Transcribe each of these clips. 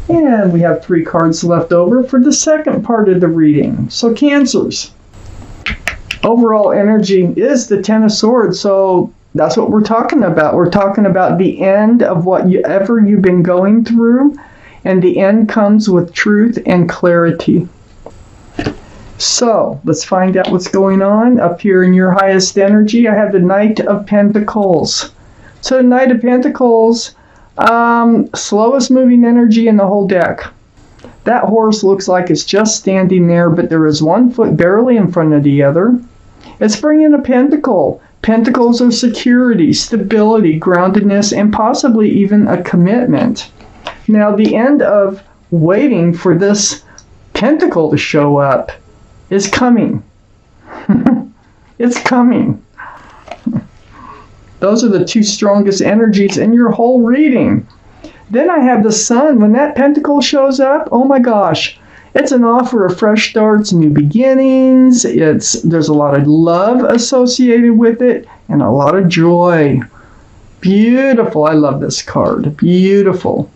And we have 3 cards left over for the second part of the reading. So Cancers, overall energy is the Ten of Swords. So that's what we're talking about. We're talking about the end of whatever you've been going through. And the end comes with truth and clarity. So let's find out what's going on. Up here in your highest energy, I have the Knight of Pentacles. So the Knight of Pentacles, slowest moving energy in the whole deck. That horse looks like it's just standing there, but there is one foot barely in front of the other. It's bringing a pentacle. Pentacles are security, stability, groundedness, and possibly even a commitment. Now, the end of waiting for this pentacle to show up is coming. It's coming. Those are the 2 strongest energies in your whole reading. Then I have the Sun. When that pentacle shows up, oh my gosh, it's an offer of fresh starts, new beginnings. There's a lot of love associated with it and a lot of joy. Beautiful. I love this card. Beautiful.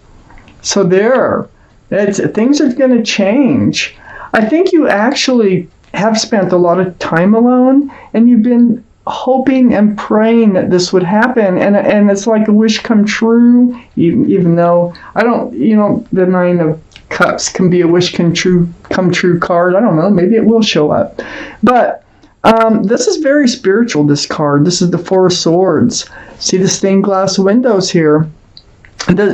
So things are going to change. I think you actually have spent a lot of time alone, and you've been hoping and praying that this would happen, and it's like a wish come true, even though the Nine of Cups can be a wish come true card. I don't know, maybe it will show up. But this is very spiritual, this card. This is the Four of Swords. See the stained glass windows here?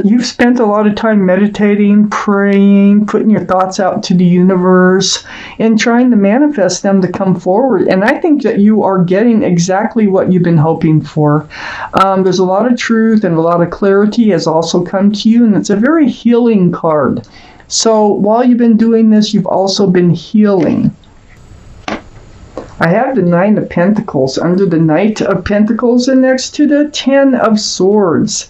You've spent a lot of time meditating, praying, putting your thoughts out to the universe, and trying to manifest them to come forward. And I think that you are getting exactly what you've been hoping for. There's a lot of truth and a lot of clarity has also come to you, and it's a very healing card. So while you've been doing this, you've also been healing. I have the Nine of Pentacles under the Knight of Pentacles and next to the Ten of Swords.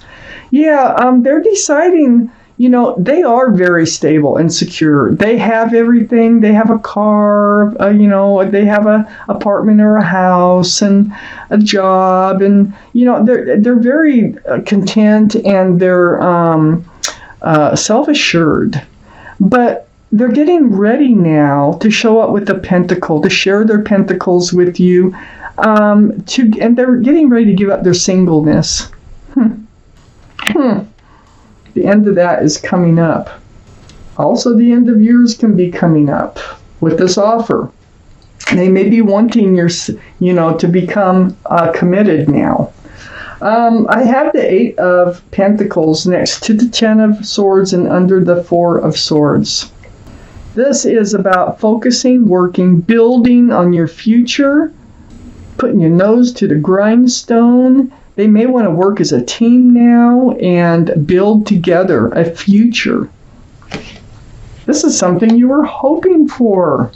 Yeah, they're deciding, they are very stable and secure. They have everything. They have a car, they have an apartment or a house and a job. And, they're very content and they're self-assured. But they're getting ready now to show up with the pentacle, to share their pentacles with you, and they're getting ready to give up their singleness. The end of that is coming up. Also, the end of yours can be coming up with this offer. They may be wanting to become committed now. I have the Eight of Pentacles next to the Ten of Swords and under the Four of Swords. This is about focusing, working, building on your future, putting your nose to the grindstone. They may want to work as a team now and build together a future. This is something you were hoping for.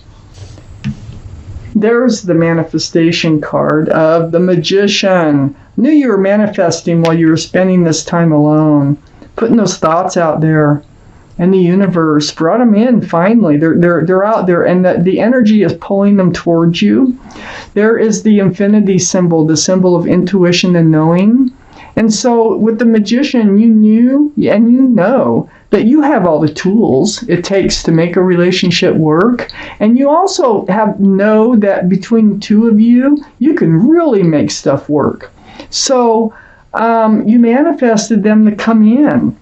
There's the manifestation card of the Magician. Knew you were manifesting while you were spending this time alone, putting those thoughts out there. And the universe brought them in finally. They're out there, and the energy is pulling them towards you. There is the infinity symbol, the symbol of intuition and knowing. And so with the Magician, you knew and you know that you have all the tools it takes to make a relationship work. And you also know that between the two of you, you can really make stuff work. So you manifested them to come in.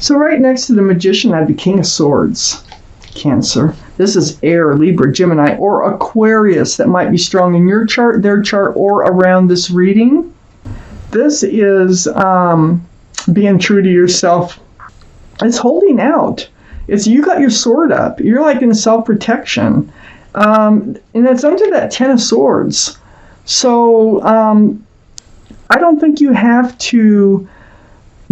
So right next to the Magician, I have the King of Swords, Cancer. This is Air, Libra, Gemini, or Aquarius that might be strong in your chart, their chart, or around this reading. This is being true to yourself. It's holding out. It's you got your sword up. You're like in self-protection. And it's under that Ten of Swords. So I don't think you have to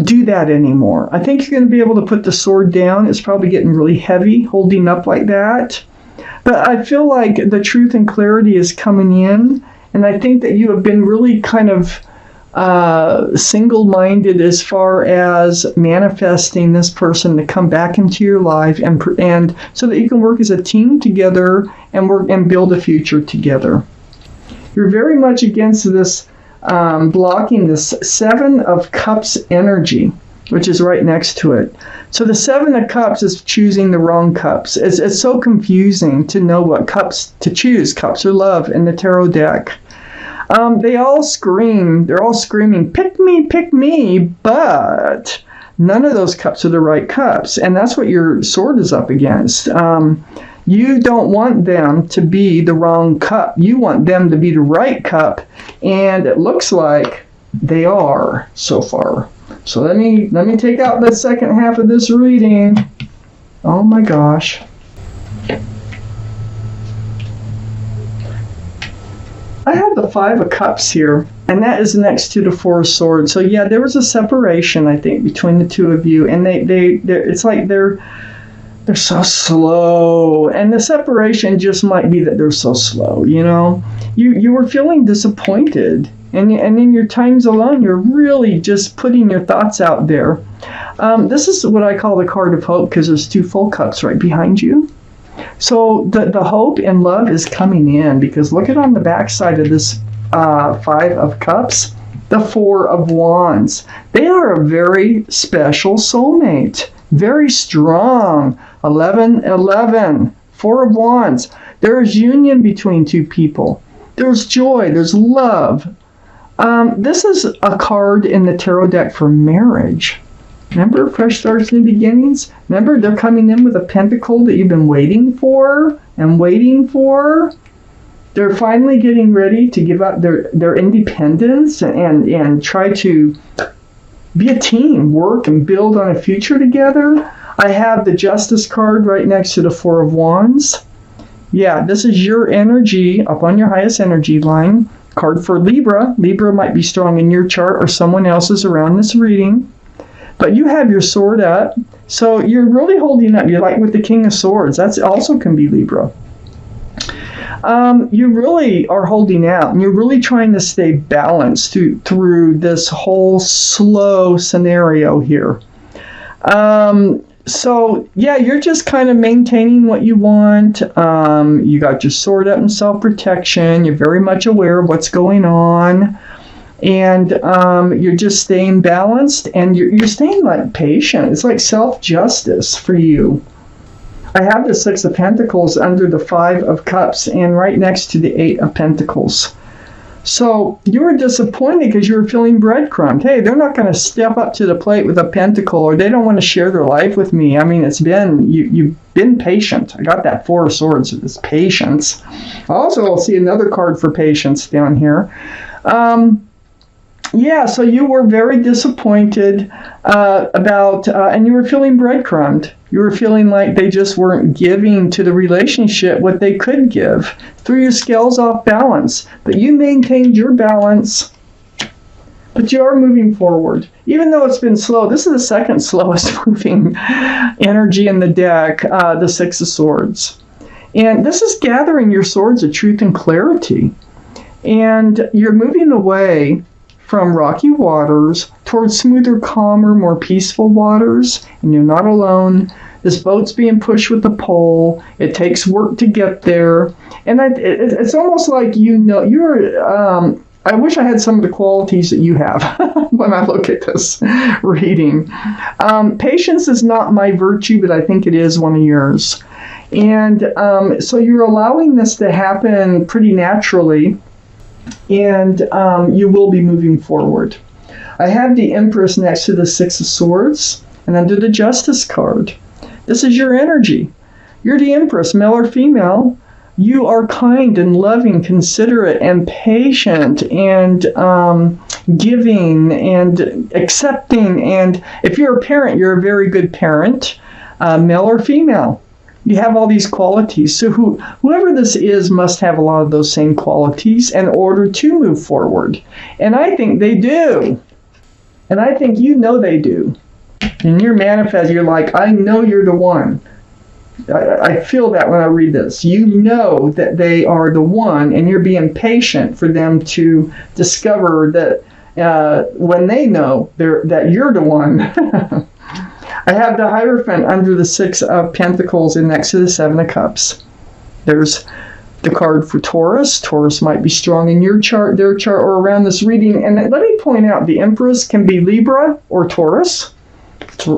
do that anymore. I think you're going to be able to put the sword down. It's probably getting really heavy holding up like that. But I feel like the truth and clarity is coming in. And I think that you have been really kind of single-minded as far as manifesting this person to come back into your life and so that you can work as a team together and work and build a future together. You're very much against this blocking this Seven of Cups energy. which is right next to it. So the Seven of Cups is choosing the wrong cups. It's so confusing to know what cups to choose. Cups are love in the tarot deck. They all scream. They're all screaming, pick me, but none of those cups are the right cups. And that's what your sword is up against. You don't want them to be the wrong cup. You want them to be the right cup. And it looks like they are so far. So let me take out the second half of this reading. Oh my gosh. I have the Five of Cups here, and that is next to the Four of Swords. So yeah, there was a separation, I think, between the two of you, and it's like they're so slow, and the separation just might be that they're so slow. You know, you were feeling disappointed. And in your times alone, you're really just putting your thoughts out there. This is what I call the card of hope, because there's two full cups right behind you. So the hope and love is coming in, because look at on the back side of this Five of Cups, the Four of Wands. They are a very special soulmate, very strong. 11, Four of Wands. There is union between two people. There's joy, there's love. This is a card in the tarot deck for marriage. Remember, fresh starts, new beginnings? Remember, they're coming in with a pentacle that you've been waiting for and waiting for. They're finally getting ready to give up their independence and try to be a team, work and build on a future together. I have the Justice card right next to the Four of Wands. Yeah, this is your energy up on your highest energy line. Card for Libra. Libra might be strong in your chart or someone else's around this reading. But you have your sword up, so you're really holding up. You're like with the King of Swords. That's also can be Libra. You really are holding out, and you're really trying to stay balanced through this whole slow scenario here. So, yeah, you're just kind of maintaining what you want. You got your sword up in self-protection. You're very much aware of what's going on. And you're just staying balanced, and you're staying like patient. It's like self-justice for you. I have the Six of Pentacles under the Five of Cups and right next to the Eight of Pentacles. So you were disappointed because you were feeling breadcrumbed. Hey, they're not going to step up to the plate with a pentacle, or they don't want to share their life with me. I mean, you've been patient. I got that Four of Swords. It's patience. Also, I'll see another card for patience down here. Yeah, so you were very disappointed and you were feeling breadcrumbed. You were feeling like they just weren't giving to the relationship what they could give. Threw your scales off balance. But you maintained your balance. But you are moving forward. Even though it's been slow, this is the second slowest moving energy in the deck, the Six of Swords. And this is gathering your swords of truth and clarity. And you're moving away from rocky waters towards smoother, calmer, more peaceful waters, and you're not alone. This boat's being pushed with the pole. It takes work to get there, and it's almost like you're. I wish I had some of the qualities that you have when I look at this reading. Patience is not my virtue, but I think it is one of yours, and so you're allowing this to happen pretty naturally. And you will be moving forward. I have the Empress next to the Six of Swords and under the Justice card. This is your energy. You're the Empress, male or female. You are kind and loving, considerate and patient and giving and accepting. And if you're a parent, you're a very good parent, male or female. You have all these qualities. So whoever this is must have a lot of those same qualities in order to move forward. And I think they do. And I think you know they do. And you're manifesting, you're like, I know you're the one. I feel that when I read this. You know that they are the one, and you're being patient for them to discover that when they know that you're the one. I have the Hierophant under the Six of Pentacles and next to the Seven of Cups. There's the card for Taurus. Taurus might be strong in your chart, their chart, or around this reading. And let me point out, the Empress can be Libra or Taurus.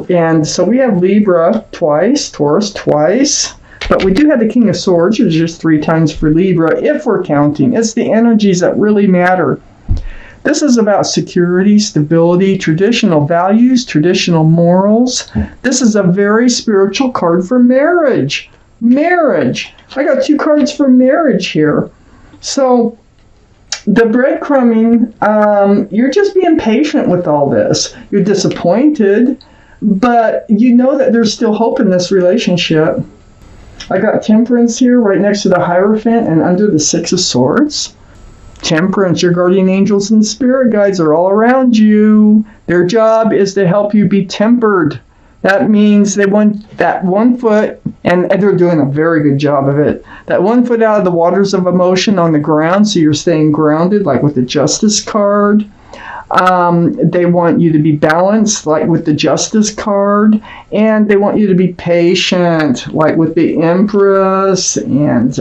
And so we have Libra twice, Taurus twice, but we do have the King of Swords, which is just 3 times for Libra, if we're counting. It's the energies that really matter. This is about security, stability, traditional values, traditional morals. This is a very spiritual card for marriage. Marriage. I got 2 cards for marriage here. So the breadcrumbing, you're just being patient with all this. You're disappointed, but you know that there's still hope in this relationship. I got Temperance here right next to the Hierophant and under the 6 of Swords. Temperance, your guardian angels and spirit guides are all around you. Their job is to help you be tempered. That means they want that 1 foot, and they're doing a very good job of it, that 1 foot out of the waters of emotion on the ground, so you're staying grounded, like with the Justice card. They want you to be balanced, like with the Justice card, and they want you to be patient, like with the Empress, and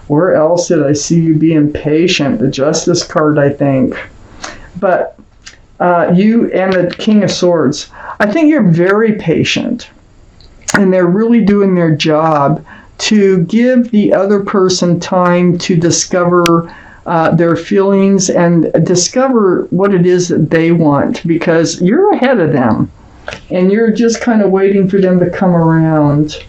where else did I see you being patient? The Justice card, I think. But you and the King of Swords, I think you're very patient, and they're really doing their job to give the other person time to discover their feelings and discover what it is that they want, because you're ahead of them and you're just kind of waiting for them to come around.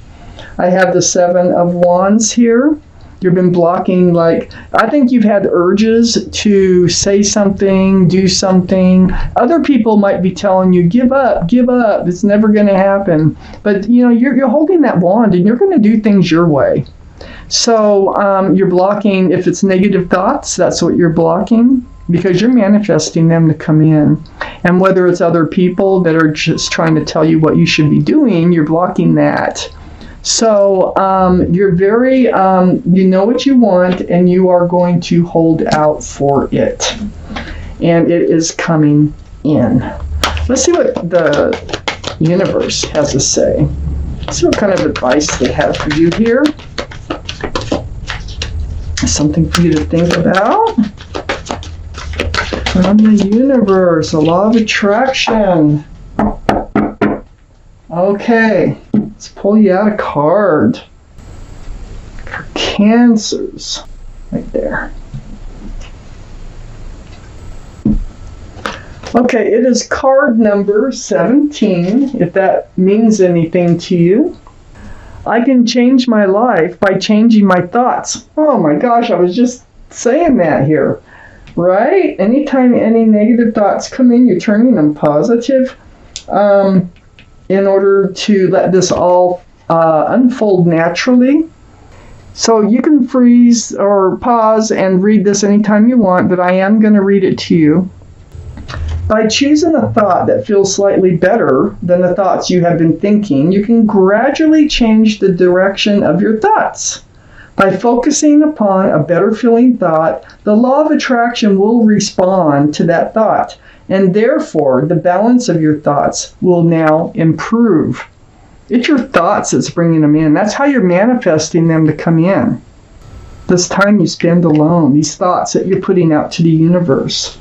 I have the 7 of Wands here. You've been blocking, I think you've had urges to say something, do something. Other people might be telling you, give up, it's never going to happen. But, you're holding that wand and you're going to do things your way. So you're blocking, if it's negative thoughts, that's what you're blocking, because you're manifesting them to come in. And whether it's other people that are just trying to tell you what you should be doing, you're blocking that. So you're very, you know what you want, and you are going to hold out for it. And it is coming in. Let's see what the universe has to say. Let's see what kind of advice they have for you here. Something for you to think about. From the universe, the law of attraction. Okay, let's pull you out a card for Cancers, right there. Okay, it is card number 17, if that means anything to you. I can change my life by changing my thoughts. Oh my gosh, I was just saying that here, right? Anytime any negative thoughts come in, you're turning them positive. In order to let this all unfold naturally. So you can freeze or pause and read this anytime you want, but I am going to read it to you. By choosing a thought that feels slightly better than the thoughts you have been thinking, you can gradually change the direction of your thoughts. By focusing upon a better feeling thought, the law of attraction will respond to that thought, and therefore the balance of your thoughts will now improve. It's your thoughts that's bringing them in. That's how you're manifesting them to come in. This time you spend alone, these thoughts that you're putting out to the universe.